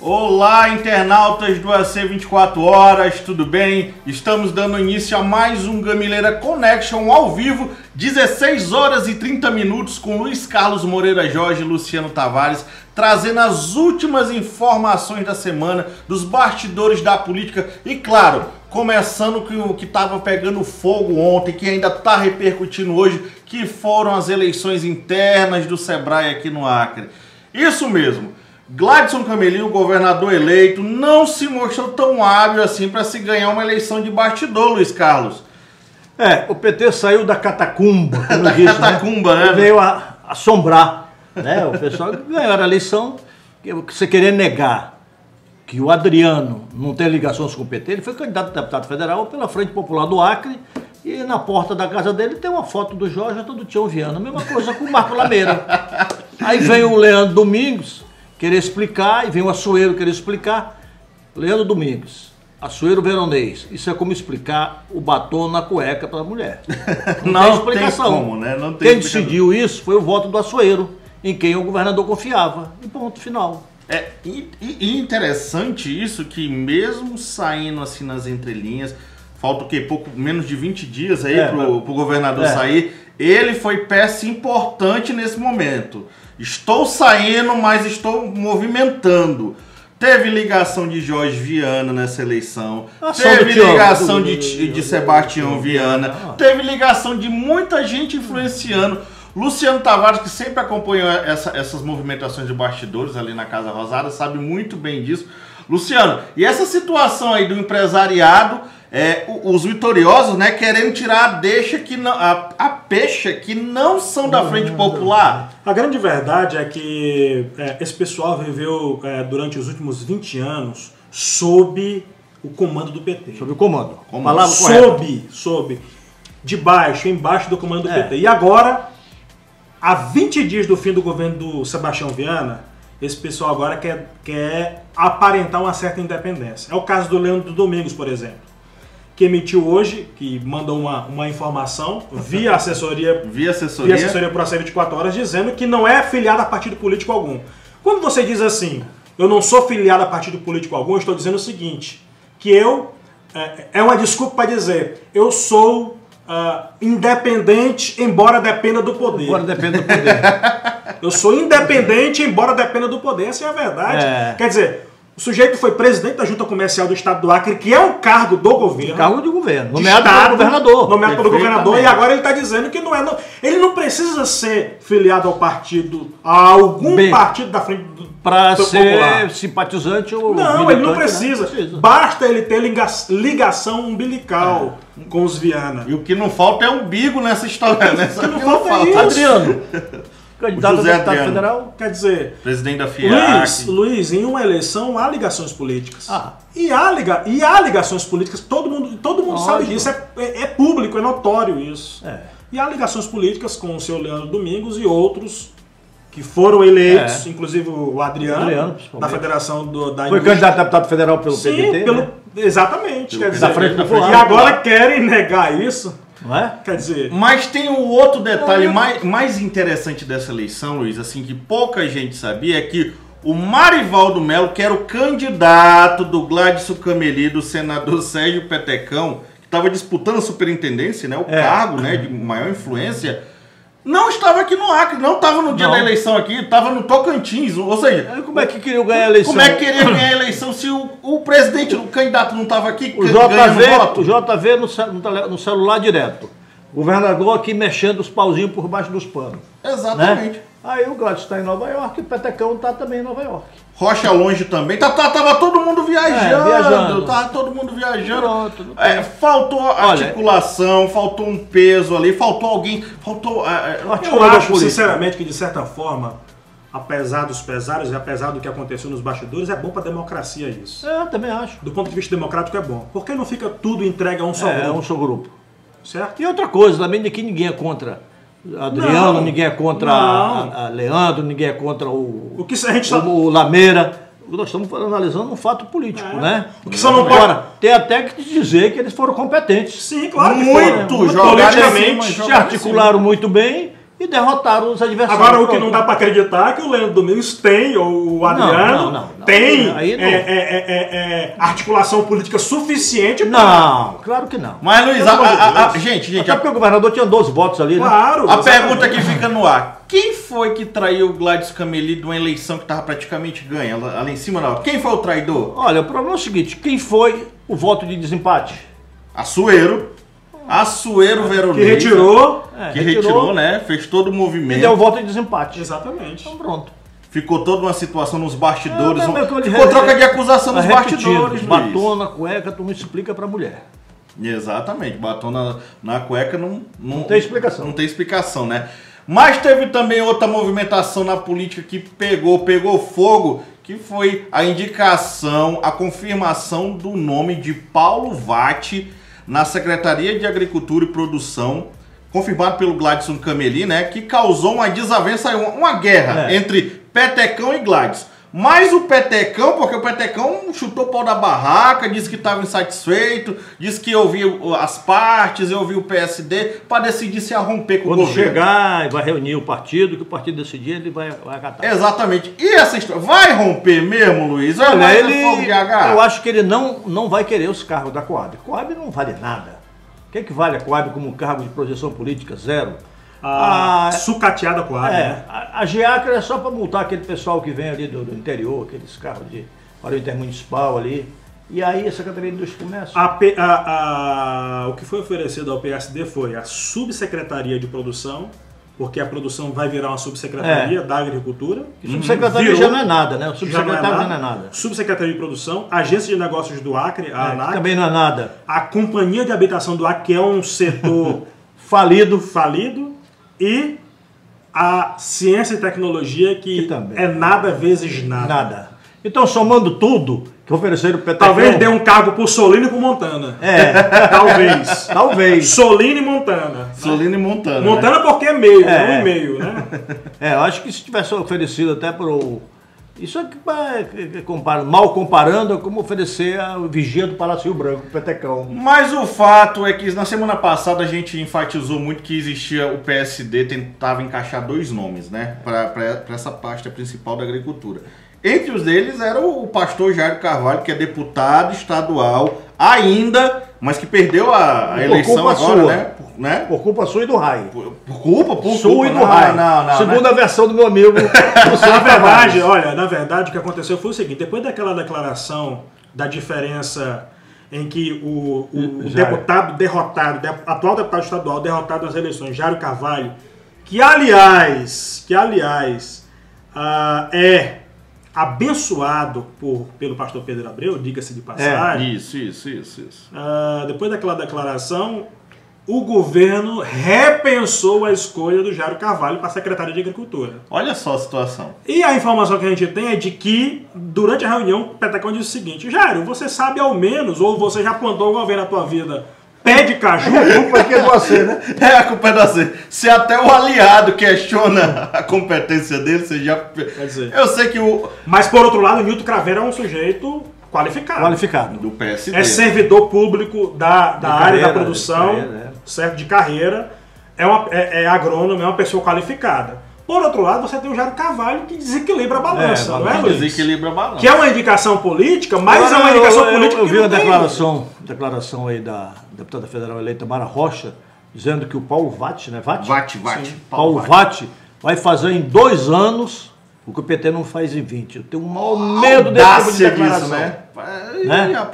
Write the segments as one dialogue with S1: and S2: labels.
S1: Olá, internautas do AC 24 Horas, tudo bem? Estamos dando início a mais um Gamileira Connection ao vivo, 16 horas e 30 minutos, com Luiz Carlos Moreira Jorge e Luciano Tavares, trazendo as últimas informações da semana, dos bastidores da política e, claro, começando com o que estava pegando fogo ontem, que ainda está repercutindo hoje, que foram as eleições internas do Sebrae aqui no Acre. Isso mesmo. Gladson Camelinho, governador eleito, não se mostrou tão hábil assim para se ganhar uma eleição de bastidor, Luiz Carlos.
S2: O PT saiu da catacumba, como
S1: da
S2: disse,
S1: catacumba,
S2: né? Veio a assombrar, né? O pessoal ganhou a eleição, que você querer negar que o Adriano não tem ligações com o PT, ele foi candidato a deputado federal pela Frente Popular do Acre, e na porta da casa dele tem uma foto do Jorge e do Tião Viana, a mesma coisa com o Marco Lameira. Aí vem o Leandro Domingos querer explicar, e vem o Açoeiro querer explicar. Leandro Domingos, Açoeiro Veronês, isso é como explicar o batom na cueca para a mulher. Não tem explicação.
S1: Tem como, né? Não tem
S2: Quem decidiu isso foi o voto do Açoeiro, em quem o governador confiava. E ponto final.
S1: E interessante isso, que mesmo saindo assim nas entrelinhas, falta o quê? Pouco menos de 20 dias aí pro governador sair, ele foi peça importante nesse momento. Estou saindo, mas estou movimentando. Teve ligação de Jorge Viana nessa eleição. Teve ligação de Sebastião Viana. Teve ligação de muita gente influenciando. Luciano Tavares, que sempre acompanhou essas movimentações de bastidores ali na Casa Rosada, sabe muito bem disso. Luciano, e essa situação aí do empresariado, os vitoriosos, né, querendo tirar a deixa que não, a peixe que não são da Frente Popular.
S3: A grande verdade é que esse pessoal viveu durante os últimos 20 anos sob o comando do PT.
S2: Sob o comando.
S3: Sob. Embaixo do comando do PT. E agora, há 20 dias do fim do governo do Sebastião Viana, esse pessoal agora quer aparentar uma certa independência. É o caso do Leandro Domingos, por exemplo, que emitiu hoje, que mandou uma informação via assessoria por AC 24 Horas, dizendo que não é filiado a partido político algum. Quando você diz assim, eu não sou filiado a partido político algum, eu estou dizendo o seguinte, que é uma desculpa para dizer, eu sou independente, embora dependa do poder. Eu sou independente, embora dependa do poder. Essa é a verdade. Quer dizer, o sujeito foi presidente da Junta Comercial do Estado do Acre, que é um cargo do governo.
S2: Cargo de governo. Nomeado pelo governador.
S3: Nomeado pelo governador. E agora ele está dizendo que não é. Ele não precisa ser filiado ao partido, a algum partido da Frente
S2: para ser simpatizante ou
S3: não, ele não precisa. Basta ele ter ligação umbilical com os Viana.
S1: E o que não falta é umbigo nessa história.
S3: O que não falta é isso.
S2: Adriano, candidato a deputado federal.
S3: Quer dizer,
S1: presidente da FIAC.
S3: Luiz, em uma eleição há ligações políticas. E há ligações políticas, todo mundo sabe disso. É público, é notório isso. E há ligações políticas com o seu Leandro Domingos e outros que foram eleitos, inclusive o Adriano da Federação da
S2: Foi candidato a deputado federal pelo PDT?
S3: Né? Exatamente. Quer dizer,
S2: e
S3: agora querem negar isso.
S2: Não é?
S3: Quer dizer...
S1: Mas tem um outro detalhe mais interessante dessa eleição, Luiz, assim, que pouca gente sabia, é que o Marivaldo Melo, que era o candidato do Gladson Camelinho, do senador Sérgio Petecão, que estava disputando a superintendência, né, o cargo, né, de maior influência, não estava aqui no Acre, não estava no dia da eleição aqui, estava no Tocantins, ou seja...
S2: Como é que queria ganhar a eleição?
S1: Como é que queria ganhar a eleição se o presidente, o candidato não estava aqui
S2: o JV no celular direto. O governador aqui mexendo os pauzinhos por baixo dos panos.
S1: Exatamente.
S2: Né? Aí o Gladson está em Nova York e o Petecão está também em Nova York.
S1: Rocha longe também. Tava todo mundo viajando. Tava todo mundo viajando.
S2: Pronto,
S1: faltou articulação, faltou um peso ali, faltou alguém.
S3: Eu acho, sinceramente, que de certa forma, apesar dos pesares e apesar do que aconteceu nos bastidores, é bom para a democracia isso.
S2: Eu também acho.
S3: Do ponto de vista democrático é bom. Porque não fica tudo entregue a um só grupo.
S2: É um só grupo.
S3: Certo?
S2: E outra coisa também, de que ninguém é contra Adriano, ninguém é contra a Leandro, ninguém é contra
S3: o que a gente
S2: o Lameira. Nós estamos analisando um fato político, né?
S3: O que só não pode...
S2: Agora, tem até que dizer que eles foram competentes.
S3: Sim, claro que
S1: muito
S3: politicamente.
S2: Se articularam muito bem e derrotaram os adversários.
S3: Agora, o que não dá para acreditar é que o Leandro Domingos tem, ou o Adriano, tem articulação política suficiente para...
S2: Não, claro que não.
S1: Mas, Luiz, gente...
S2: Até porque o governador tinha 12 votos ali,
S3: claro,
S1: né? A pergunta que fica no ar. Quem foi que traiu o Gladys Cameli de uma eleição que estava praticamente ganha? Lá em cima, não. Quem foi o traidor?
S2: Olha, o problema é o seguinte. Quem foi o voto de desempate?
S1: Assuero Veroniza.
S3: Que retirou.
S1: Que retirou, né? Fez todo o movimento.
S2: E deu o voto de desempate.
S3: Exatamente.
S2: Então pronto.
S1: Ficou toda uma situação nos bastidores.
S2: Ficou
S1: troca de acusação nos bastidores.
S2: Batom na cueca, tu não explica pra mulher.
S1: Exatamente. Batom na cueca não
S2: tem explicação.
S1: Não tem explicação, né? Mas teve também outra movimentação na política que pegou fogo, que foi a indicação, a confirmação do nome de Paulo Vatti na Secretaria de Agricultura e Produção, confirmado pelo Gladson Cameli, né, que causou uma desavença, uma guerra entre Petecão e Gladys. Mas o Petecão, porque o Petecão chutou o pau da barraca, disse que estava insatisfeito, disse que ouviu as partes, ouviu o PSD, para decidir se ia romper com o governo.
S2: Quando chegar e vai reunir o partido, que o partido decidir, ele vai acatar.
S1: Exatamente. E essa história, vai romper mesmo, Luiz?
S2: Olha, eu acho que ele não vai querer os cargos da Coab. Coab não vale nada. O que vale a Coab como cargo de projeção política? Zero.
S3: Sucateada Coab. Né?
S2: A GEACRA é só para multar aquele pessoal que vem ali do interior, aqueles carros para o intermunicipal ali. E aí a Secretaria de Indústria e Comércio.
S3: O que foi oferecido ao PSD foi a Subsecretaria de Produção, porque a produção vai virar uma subsecretaria da Agricultura.
S2: Subsecretaria já não é nada, né? O subsecretário já não é nada.
S3: Subsecretaria de Produção, Agência de Negócios do Acre, a ANAC.
S2: Também não é nada.
S3: A Companhia de Habitação do Acre, que é um setor
S2: falido.
S3: E a Ciência e Tecnologia, que é nada vezes nada.
S2: Então, somando tudo que ofereceram o Petecão...
S3: Talvez dê um cargo pro Solino e pro Montana. Talvez. Solino e Montana. Montana, né? Porque é meio, não é meio, né?
S2: Eu acho que se tivesse oferecido até pro... Isso aqui mal comparando é como oferecer a vigia do Palácio Rio Branco, o Petecão.
S1: Mas o fato é que na semana passada a gente enfatizou muito que existia, o PSD tentava encaixar 2 nomes, né, para essa pasta principal da agricultura. Entre os deles era o pastor Jairo Carvalho, que é deputado estadual ainda, mas que perdeu a eleição agora, né?
S2: Por culpa sua e do Rai.
S1: Por culpa
S2: e do Rai.
S1: Não.
S2: Segunda versão do meu amigo.
S3: Na verdade, o que aconteceu foi o seguinte: depois daquela declaração da diferença em que o deputado derrotado, atual deputado estadual derrotado nas eleições, Jairo Carvalho, que aliás é abençoado pelo pastor Pedro Abreu, diga-se de passagem.
S1: Isso.
S3: Depois daquela declaração, o governo repensou a escolha do Jairo Carvalho para a Secretaria de Agricultura.
S1: Olha só a situação.
S3: E a informação que a gente tem é de que, durante a reunião, o Petecão disse o seguinte: Jairo, você sabe ao menos, ou você já plantou alguma vez na tua vida pé de caju?
S2: A culpa é de você, né?
S1: A culpa é de você. Se até o aliado questiona a competência dele, você já...
S3: Quer dizer,
S1: eu sei que o...
S3: Mas, por outro lado, o Nilton Craveiro é um sujeito qualificado.
S1: Do PSD.
S3: É servidor público da área da produção, certo? De carreira. É agrônomo, é uma pessoa qualificada. Por outro lado, você tem o Jairo Carvalho, que desequilibra a balança, não é, Luiz?
S1: Desequilibra a balança.
S3: Que é uma indicação política, mas é uma indicação política
S2: eu
S3: que
S2: vi
S3: não
S2: a
S3: tem.
S2: declaração aí da deputada federal eleita Mara Rocha, dizendo que o Paulo Vatti, né?
S1: Vatti.
S2: Paulo Vatti vai fazer em 2 anos o que o PT não faz em 20. Eu tenho o maior medo desse tipo de declaração.
S1: Né?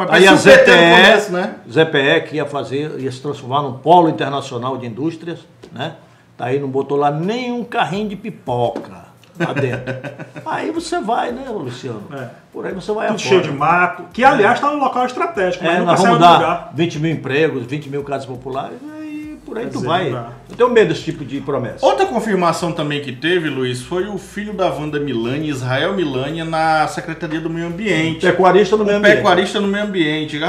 S2: Aí a ZPE que ia se transformar num polo internacional de indústrias, né? Daí não botou lá nenhum carrinho de pipoca lá dentro. Aí você vai, né, Luciano? Por aí você vai
S3: tudo cheio de mato, que aliás está num local estratégico, mas nunca
S2: nós
S3: saiu
S2: vamos
S3: do
S2: dar
S3: lugar.
S2: 20 mil empregos, 20 mil casas populares, e por aí tu vai. Eu tenho medo desse tipo de promessa.
S1: Outra confirmação também que teve, Luiz, foi o filho da Wanda Milani, Israel Milani, na Secretaria do Meio Ambiente.
S2: Pecuarista no meio ambiente.
S1: Pecuarista no meio ambiente.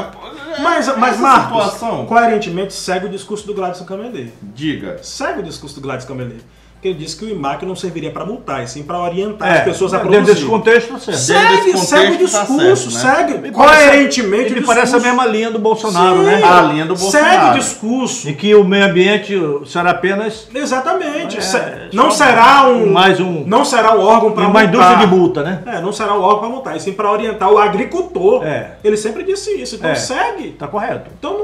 S3: Mas Marcos, coerentemente segue o discurso do Gladson Camelê.
S1: Diga.
S3: Segue o discurso do Gladson Camelê. Que ele disse que o IMAC não serviria para multar, e sim para orientar as pessoas a produzir.
S2: Dentro desse contexto, tá certo.
S3: Segue o discurso, segue coerentemente.
S2: Ele parece a mesma linha do Bolsonaro,
S1: sim,
S2: né?
S1: A linha do Bolsonaro.
S3: Segue o discurso.
S2: E que o meio ambiente será apenas...
S3: Exatamente. Não será um órgão para multar.
S2: Uma indústria de multa, né?
S3: Não será um órgão para multar, e sim para orientar o agricultor. Ele sempre disse isso, então segue.
S2: Tá correto.
S3: Então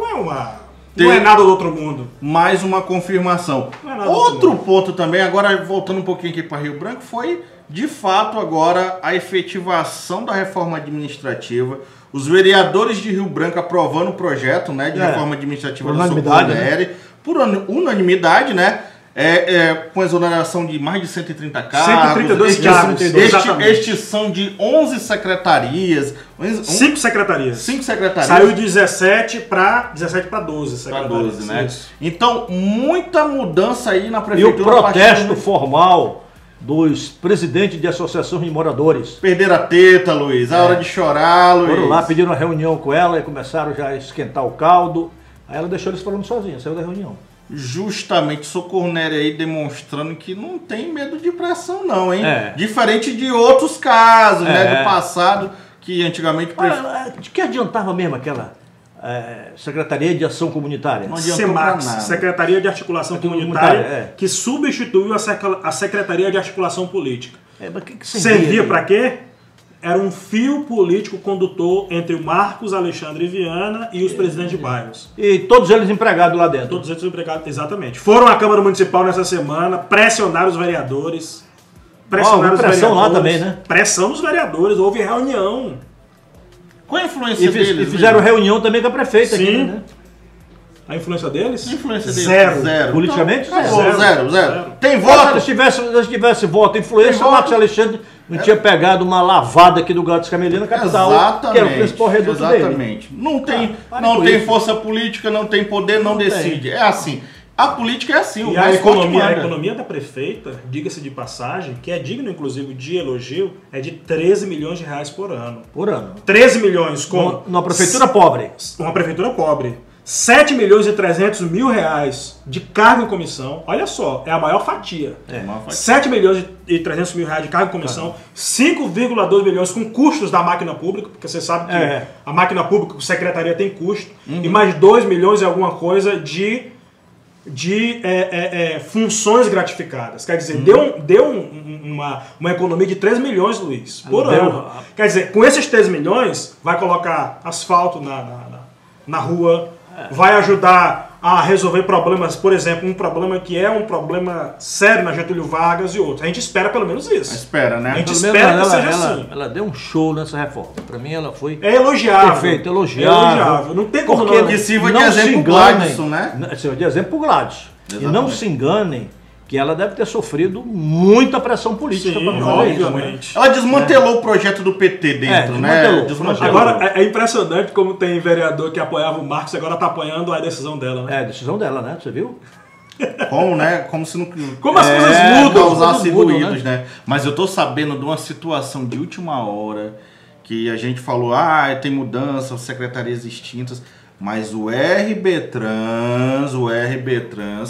S3: não é nada do outro mundo.
S1: Mais uma confirmação. Outro ponto também, agora voltando um pouquinho aqui para Rio Branco, foi de fato agora a efetivação da reforma administrativa. Os vereadores de Rio Branco aprovando o projeto, né, de reforma administrativa da Socorro DR, por unanimidade, né? Com exoneração de mais de 130 cargos,
S3: 132 cargos,
S1: extinção de 11 secretarias.
S3: 5 secretarias.
S1: 5 secretarias.
S3: Saiu de 17 para 12 secretarias.
S1: Para 12, né? Isso. Então, muita mudança aí na prefeitura.
S2: E o protesto formal dos presidentes de associações de moradores.
S1: Perderam a teta, Luiz. A hora de chorar, Luiz.
S2: Foram lá, pediram uma reunião com ela e começaram já a esquentar o caldo. Aí ela deixou eles falando sozinha, saiu da reunião.
S1: Justamente Socorro Nery aí demonstrando que não tem medo de pressão não, hein? Diferente de outros casos, né, do passado, que antigamente...
S2: De que adiantava mesmo aquela Secretaria de Ação Comunitária?
S3: SEMAC, Secretaria de Articulação Comunitária, que substituiu a Secretaria de Articulação Política.
S2: Mas que
S3: servia para quê? Era um fio político condutor entre o Marcos Alexandre Viana e os presidentes de bairros.
S2: E todos eles empregados lá dentro.
S3: Todos eles empregados, exatamente. Foram à Câmara Municipal nessa semana, pressionaram os vereadores.
S2: Pressão lá também, né?
S3: Pressão dos vereadores, houve reunião.
S1: Qual a influência deles?
S2: E fizeram reunião também com a prefeita.
S3: Sim.
S2: Aqui, né?
S3: A influência deles?
S1: A influência deles? Zero.
S2: Politicamente?
S1: Então, zero. Tem voto?
S2: Se tivesse voto e influência, o Marcos Alexandre não tinha pegado uma lavada aqui do Gladson Camelê na capital, que era o principal reduto dele.
S1: Não tem força política, não tem poder, não decide. É assim. A política é assim.
S3: E a economia da prefeita, diga-se de passagem, que é digno inclusive de elogio, é de 13 milhões de reais por ano.
S2: Por ano.
S3: 13 milhões com...
S2: Numa prefeitura pobre.
S3: Uma prefeitura pobre. 7 milhões e 300 mil reais de cargo em comissão. Olha só, é a maior fatia. 7 milhões e 300 mil reais de cargo em comissão. 5,2 milhões com custos da máquina pública, porque você sabe que a máquina pública, a secretaria tem custo. E mais 2 milhões e alguma coisa de funções gratificadas. Quer dizer, deu uma economia de 3 milhões, Luiz, por ano. Quer dizer, com esses 3 milhões, vai colocar asfalto na rua, vai ajudar a resolver problemas, por exemplo, um problema que é um problema sério na Getúlio Vargas e outros. A gente espera pelo menos isso.
S1: Espera, né?
S3: A gente espera que seja assim.
S2: Ela deu um show nessa reforma. Para mim ela foi
S3: elogiável.
S2: Perfeito, elogiável.
S3: Não tem como
S1: que sirva de exemplo Gladson, né?
S2: Sirva de exemplo Gladson. E não se enganem que ela deve ter sofrido muita pressão política para fazer isso. Né?
S1: Ela desmantelou o projeto do PT dentro, né?
S3: Desmantelou. Agora, é impressionante como tem vereador que apoiava o Marcos e agora está apoiando a decisão dela, né?
S2: A decisão dela, né? Você viu?
S1: Como, né? Como se não...
S3: Como as coisas mudam.
S1: Causasse ruídos, né? Mas eu tô sabendo de uma situação de última hora que a gente falou, tem mudança, secretarias extintas... Mas o RB Trans,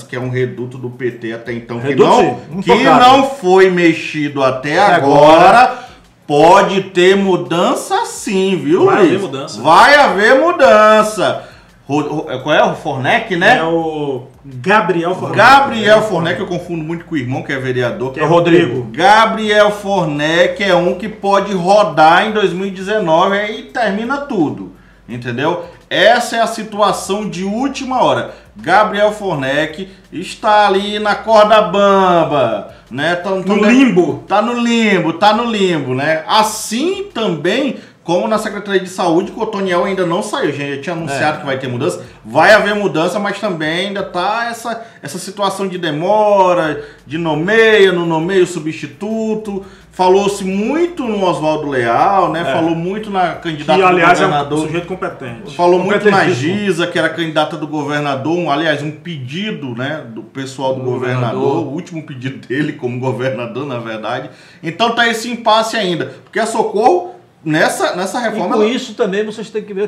S1: que é um reduto do PT até então, que não foi mexido até agora, pode ter mudança sim, viu, Luiz?
S3: Vai haver mudança.
S1: Vai haver mudança. Qual é? O Fornec, né?
S3: É o Gabriel Fornec.
S1: Gabriel Fornec, eu confundo muito com o irmão, que é vereador.
S3: Que é o Rodrigo.
S1: Gabriel Fornec é um que pode rodar em 2019 e termina tudo. Entendeu? Essa é a situação de última hora. Gabriel Fornec está ali na corda bamba, né? Tá no limbo, né? Assim também como na Secretaria de Saúde, que o Otoniel ainda não saiu. A gente já tinha anunciado que vai ter mudança. Vai haver mudança, mas também ainda tá essa situação de demora, de não nomeia o substituto. Falou-se muito no Oswaldo Leal, né? Falou muito na candidata
S3: do governador.
S1: É um
S3: sujeito competente.
S1: Falou muito na Giza, que era candidata do governador. Um pedido, né, do pessoal do governador. O último pedido dele como governador, na verdade. Então tá esse impasse ainda. Porque a Socorro, nessa reforma...
S2: E com isso também vocês têm que ver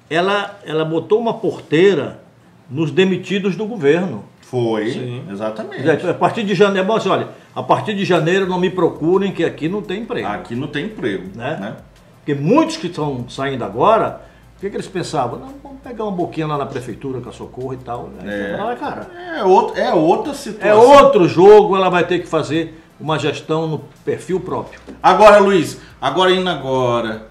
S2: ela botou uma porteira nos demitidos do governo.
S1: Foi,
S3: Sim.
S1: exatamente.
S2: A partir de janeiro, assim, olha, a partir de janeiro não me procurem que aqui não tem emprego.
S1: Aqui não tem emprego, né?
S2: Porque muitos que estão saindo agora, o que eles pensavam? Não, vamos pegar uma boquinha lá na prefeitura com a Socorro e tal. Cara.
S1: É outra situação.
S2: É outro jogo, ela vai ter que fazer uma gestão no perfil próprio.
S1: Agora, Luiz, indo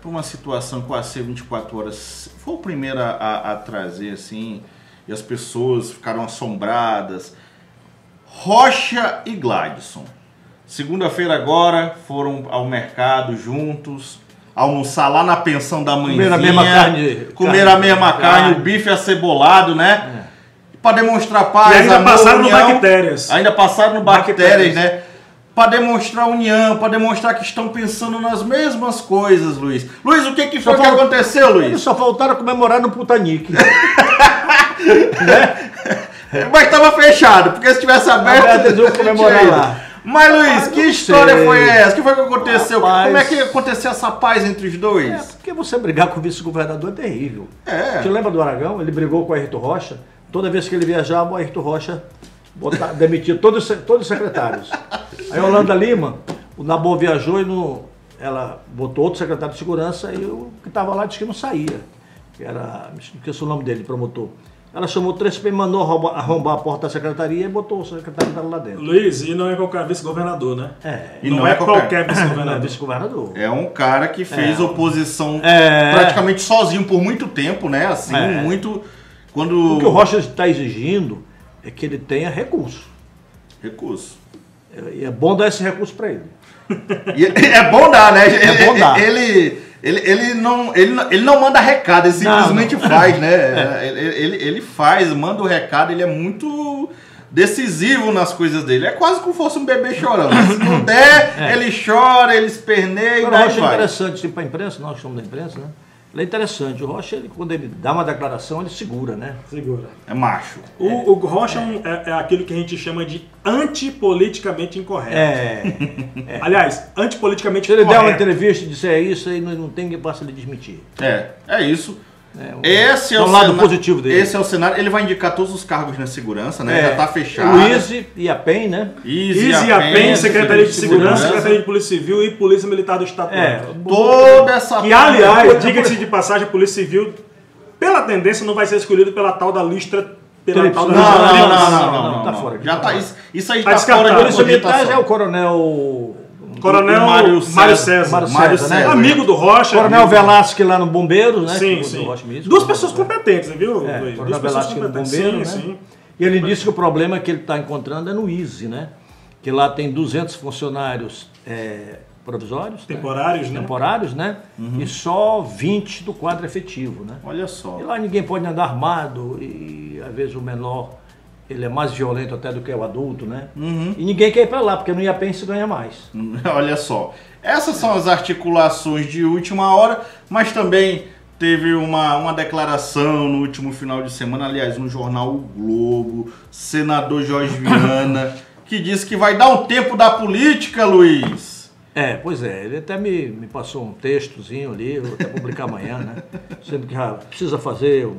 S1: para uma situação com a C24 Horas, foi o primeiro a trazer, assim, e as pessoas ficaram assombradas. Rocha e Gladson. Segunda-feira agora foram ao mercado juntos, almoçar lá na pensão da mãezinha.
S2: Comer a mesma carne.
S1: Comer a mesma carne, o bife acebolado, né? Para demonstrar paz,
S3: e ainda
S1: amor,
S3: passaram
S1: união.
S3: no Bactérias.
S1: Ainda passaram no Bactérias, né? Para demonstrar união, para demonstrar que estão pensando nas mesmas coisas, Luiz. Luiz, o que foi que aconteceu, Luiz?
S2: Eles só faltaram comemorar no Putanique. Né?
S1: Mas estava fechado, porque se tivesse aberto...
S2: Eles vão comemorar lá.
S1: Mas, Luiz, que história foi essa? O que foi que aconteceu?
S2: Rapaz,
S1: como é que aconteceu essa paz entre os dois?
S2: Porque você brigar com o vice-governador é terrível. Você lembra do Aragão? Ele brigou com o Ayrton Rocha. Toda vez que ele viajava, o Ayrton Rocha demitia todos os secretários. Aí a Yolanda Lima, o Nabor viajou e ela botou outro secretário de segurança e o que estava lá disse que não saía. Que era, esqueci o nome dele, promotor. Ela chamou 3 PM, mandou arrombar a porta da secretaria e botou o secretário dela lá dentro.
S3: Luiz, e não é qualquer vice-governador, né?
S1: E
S3: não é qualquer vice-governador.
S2: Não é vice-governador.
S1: É um cara que fez oposição praticamente sozinho por muito tempo, né? Assim, muito... Quando...
S2: O que o Rocha está exigindo é que ele tenha recurso.
S1: Recurso.
S2: E é bom dar esse recurso para ele.
S1: E é bom dar, né?
S2: É bom dar.
S1: Ele não manda recado, ele simplesmente faz, né? Ele faz, manda o recado, ele é muito decisivo nas coisas dele. É quase como se fosse um bebê chorando. Se não der, ele chora, ele esperneia e
S2: O
S1: daí
S2: Rocha é
S1: vai.
S2: interessante, tipo, a imprensa, nós somos da imprensa, né? Ele é interessante. O Rocha, quando ele dá uma declaração, ele segura, né?
S3: Segura.
S1: É macho.
S3: O Rocha é aquilo que a gente chama de antipoliticamente incorreto. Aliás, antipoliticamente
S2: Se ele
S3: correto.
S2: der uma entrevista e disser isso, aí não tem quem possa lhe desmentir.
S1: É isso. Esse é o
S2: lado positivo dele.
S1: Esse é o cenário. Ele vai indicar todos os cargos na segurança, né? Já tá fechado.
S2: O Easy e a PEN, né?
S1: Easy e a PEN,
S3: Secretaria de Segurança, Secretaria de Polícia Civil e Polícia Militar do Estado.
S1: Toda essa...
S3: Que, aliás, diga-se de passagem, a Polícia Civil, pela tendência, não vai ser escolhido pela tal da lista...
S1: Não,
S2: tá fora.
S1: Já tá, isso aí
S3: Tá
S1: tá fora de
S2: Polícia Militar
S1: cogitação.
S2: já é o Coronel
S3: Mário César.
S2: né?
S3: Amigo do Rocha.
S2: Coronel Velasquez lá no Bombeiros, né?
S3: Sim, sim. Duas pessoas competentes, viu?
S2: Coronel Velasquez no Bombeiro, né?
S3: Sim.
S2: E ele disse que o problema que ele está encontrando é no Easy, né? Que lá tem 200 funcionários provisórios.
S3: Temporários, né?
S2: Temporários, né? E só 20 do quadro efetivo, né?
S1: Olha só.
S2: E lá ninguém pode andar armado e às vezes o menor ele é mais violento até do que o adulto, né? E ninguém quer ir para lá, porque no IAPEN se ganha mais.
S1: Olha só. Essas são as articulações de última hora, mas também teve uma declaração no último final de semana, aliás, no jornal O Globo, senador Jorge Viana, que disse que vai dar um tempo da política, Luiz.
S2: Pois é, ele até me passou um textozinho ali, vou até publicar amanhã, né? Sendo que já precisa fazer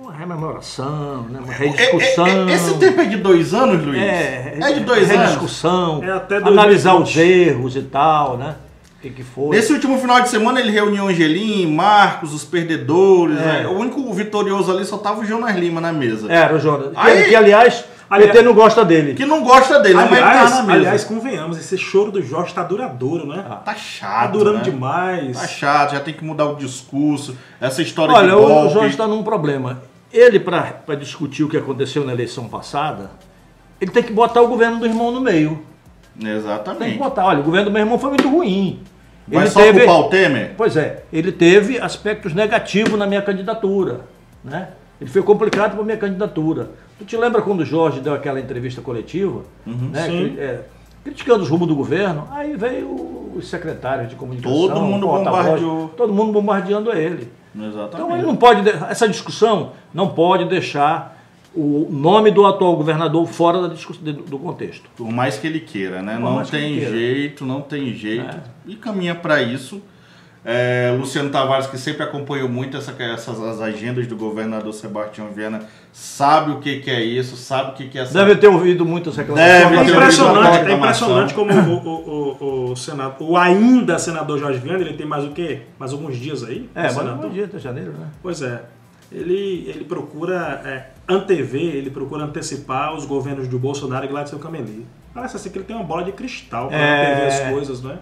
S2: uma rememoração, né? Uma rediscussão.
S1: Esse tempo é de 2 anos, Luiz? É de 2 anos.
S2: Rediscussão,
S3: até
S2: analisar os erros e tal, né? O que foi.
S1: Nesse último final de semana ele reuniu Angelim, Marcos, os perdedores. Né? O único vitorioso ali só tava o Jonas Lima na mesa.
S2: Era o Jonas. Que aliás, o PT não gosta dele.
S1: Que não gosta dele, mas tá na mesa.
S3: Aliás, convenhamos, esse choro do Jorge tá duradouro, né?
S1: Tá chato,
S3: tá durando
S1: né?
S3: demais.
S1: Tá chato, já tem que mudar o discurso. Essa história
S2: Olha,
S1: de golpe.
S2: o Jorge está num problema. Ele, para discutir o que aconteceu na eleição passada, ele tem que botar o governo do irmão no meio.
S1: Exatamente.
S2: Tem que botar. Olha, o governo do meu irmão foi muito ruim.
S1: Vai só culpar o Temer?
S2: Pois é, ele teve aspectos negativos na minha candidatura, né? Ele foi complicado para a minha candidatura. Tu te lembra quando o Jorge deu aquela entrevista coletiva, né?
S3: Sim.
S2: Criticando os rumos do governo? Aí veio os secretários de comunicação,
S1: Todo mundo bombardeou.
S2: todo mundo bombardeando ele.
S1: Exatamente.
S2: Então ele não pode, essa discussão não pode deixar o nome do atual governador fora do contexto.
S1: Por mais que ele queira, né? Não tem jeito. E caminha para isso. Luciano Tavares, que sempre acompanhou muito essas agendas do governador Sebastião Viana, sabe o que é isso, sabe o que é essa...
S2: Deve ter ouvido muitas reclamações.
S3: É impressionante como o Senado, o ainda senador Jorge Viana, ele tem mais o quê? Mais alguns dias aí?
S2: Mais alguns dias, até janeiro, né?
S3: Pois é. Ele procura antever, ele procura antecipar os governos de Bolsonaro e Gladys Cameli. Parece assim que ele tem uma bola de cristal para antever as coisas, né?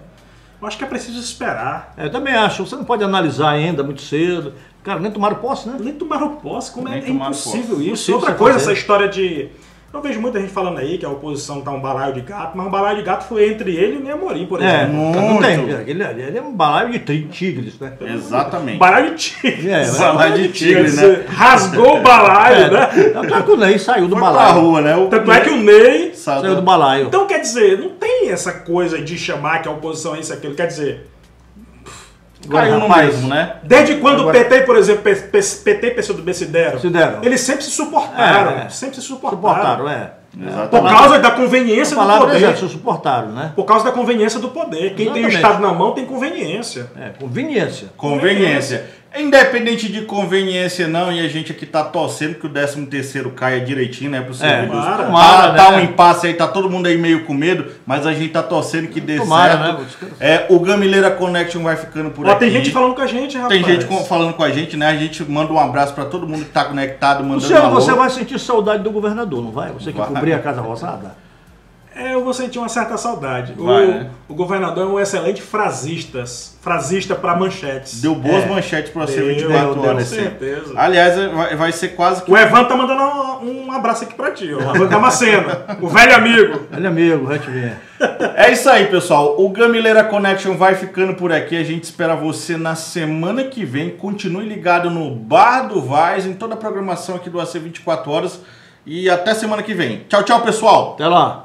S3: Eu acho que é preciso esperar.
S2: Eu também acho. Você não pode analisar ainda muito cedo. Cara, nem tomaram posse, né?
S3: Nem tomaram posse. Como é impossível
S2: posse.
S3: isso? Outra coisa, essa história de... Eu vejo muita gente falando aí que a oposição tá um balaio de gato, mas um balaio de gato foi entre ele e o Amorim, por exemplo.
S2: Não tem. Ele é um balaio de tigres, né?
S1: Exatamente.
S3: Balaio de tigres.
S1: Balaio de tigre, né?
S3: Rasgou o balaio, né?
S2: Tanto é que o Ney saiu do
S1: Foi
S2: balaio.
S1: pra rua, né?
S3: Tanto é que o Ney
S2: saiu do balaio.
S3: Então, quer dizer, não tem essa coisa de chamar que a oposição é isso, aquilo. Quer dizer...
S1: Caiu no mesmo, né?
S3: Desde quando o PT, por exemplo, PT e PCdoB se deram?
S2: Eles
S3: sempre se suportaram. Sempre se suportaram.
S1: Exatamente.
S3: Por causa da conveniência do poder.
S2: Se suportaram, né?
S3: Por causa da conveniência do poder. Quem tem o Estado na mão tem conveniência.
S1: Conveniência. Independente de conveniência não, e a gente aqui tá torcendo que o 13º caia direitinho, né? Pro servidor. Tá um impasse aí, tá todo mundo aí meio com medo, mas a gente tá torcendo que dê certo.
S2: Né?
S1: O Gamileira Connection vai ficando por aqui.
S3: Tem gente falando com a gente, rapaz.
S1: Tem gente falando com a gente, né? A gente manda um abraço pra todo mundo que tá conectado, mandando
S2: Luciano, você vai sentir saudade do governador, não vai? Você que cobria a Casa Rosada?
S3: Eu vou sentir uma certa saudade.
S1: Né?
S3: O governador é um excelente frasista para manchetes.
S1: Deu boas manchetes para você 24 horas.
S3: Com certeza.
S1: Aliás, vai ser quase que...
S3: O Evan tá mandando um abraço aqui para ti. O Evan Damasceno, o velho amigo.
S2: Velho amigo, vai te ver.
S1: É isso aí, pessoal. O Gamileira Connection vai ficando por aqui. A gente espera você na semana que vem. Continue ligado no Bar do Vaz, em toda a programação aqui do AC 24 Horas. E até semana que vem. Tchau, tchau, pessoal.
S2: Até lá.